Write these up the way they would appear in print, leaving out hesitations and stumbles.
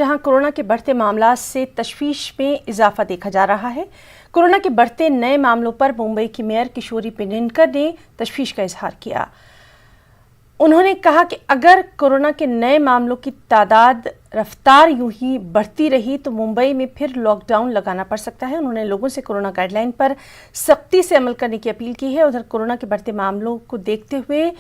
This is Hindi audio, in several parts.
जहां कोरोना के बढ़ते मामलों से तशवीश में इजाफा देखा जा रहा है। कोरोना के बढ़ते नए मामलों पर मुंबई की मेयर किशोरी पेडनेकर ने तशवीश का इजहार किया। उन्होंने कहा कि अगर कोरोना के नए मामलों की तादाद रफ्तार यूं ही बढ़ती रही तो मुंबई में फिर लॉकडाउन लगाना पड़ सकता है। उन्होंने लोगों से कोरोना गाइडलाइन पर सख्ती से अमल करने की अपील की है। उधर कोरोना के बढ़ते मामलों को देखते हुए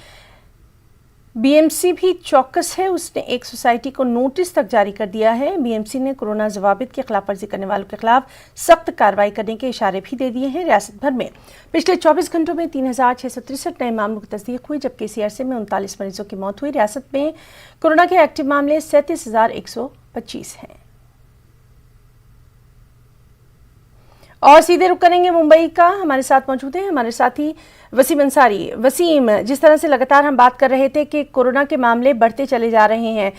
बीएमसी भी चौकस है। उसने एक सोसाइटी को नोटिस तक जारी कर दिया है। बीएमसी ने कोरोना जवाबित की खिलाफवर्जी करने वालों के खिलाफ सख्त कार्रवाई करने के इशारे भी दे दिए हैं। रियासत भर में पिछले 24 घंटों में 3663 नए मामलों की तस्दीक हुई, जबकि सीआरसी में 39 मरीजों की मौत हुई। रियासत में कोरोना के एक्टिव मामले 37,125 हैं। और सीधे रुक करेंगे मुंबई का। हमारे साथ मौजूद हैं हमारे साथी वसीम अंसारी। वसीम, जिस तरह से लगातार हम बात कर रहे थे कि कोरोना के मामले बढ़ते चले जा रहे हैं,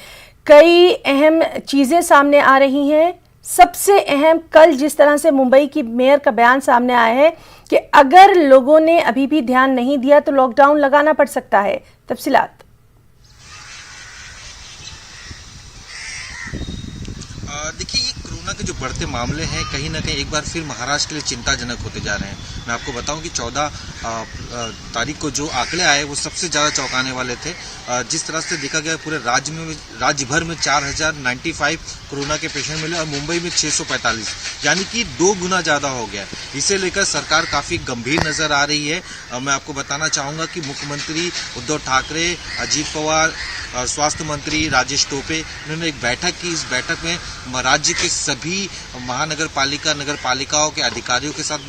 कई अहम चीजें सामने आ रही हैं। सबसे अहम कल जिस तरह से मुंबई की मेयर का बयान सामने आया है कि अगर लोगों ने अभी भी ध्यान नहीं दिया तो लॉकडाउन लगाना पड़ सकता है। तफसीलात। देखिए, ये कोरोना के जो बढ़ते मामले हैं कहीं ना कहीं एक बार फिर महाराष्ट्र के लिए चिंताजनक होते जा रहे हैं। मैं आपको बताऊं कि 14 तारीख को जो आंकड़े आए वो सबसे ज़्यादा चौंकाने वाले थे। जिस तरह से देखा गया पूरे राज्य भर में 4095 कोरोना के पेशेंट मिले और मुंबई में 645, यानी कि 2 गुना ज़्यादा हो गया। इसे लेकर सरकार काफ़ी गंभीर नज़र आ रही है। मैं आपको बताना चाहूँगा कि मुख्यमंत्री उद्धव ठाकरे, अजीत पवार, स्वास्थ्य मंत्री राजेश टोपे, इन्होंने एक बैठक की। इस बैठक में राज्य के सभी महानगर पालिका नगर पालिकाओं के अधिकारियों के साथ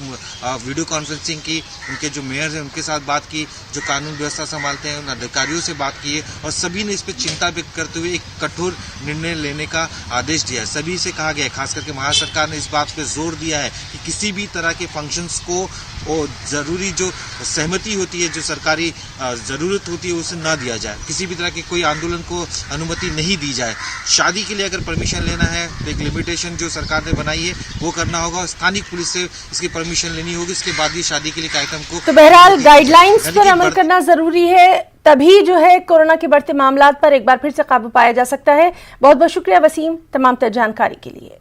वीडियो कॉन्फ्रेंसिंग की। उनके जो मेयर हैं उनके साथ बात की, जो कानून व्यवस्था संभालते हैं उन अधिकारियों से बात की है, और सभी ने इस पर चिंता व्यक्त करते हुए एक कठोर निर्णय लेने का आदेश दिया है। सभी से कहा गया है, खास करके महाराष्ट्र सरकार ने इस बात पर जोर दिया है कि किसी भी तरह के फंक्शंस को और जरूरी जो सहमति होती है, जो सरकारी जरूरत होती है, उसे ना दिया जाए। किसी भी तरह के कोई आंदोलन को अनुमति नहीं दी जाए। शादी के लिए अगर परमिशन लेना है तो एक लिमिटेशन जो सरकार ने बनाई है वो करना होगा। स्थानिक पुलिस से इसकी परमिशन लेनी होगी, इसके बाद ही शादी के लिए कार्यक्रम को। तो बहरहाल गाइडलाइंस पर अमल करना जरूरी है, तभी जो है कोरोना के बढ़ते मामलात पर एक बार फिर से काबू पाया जा सकता है। बहुत बहुत शुक्रिया वसीम तमाम जानकारी के लिए।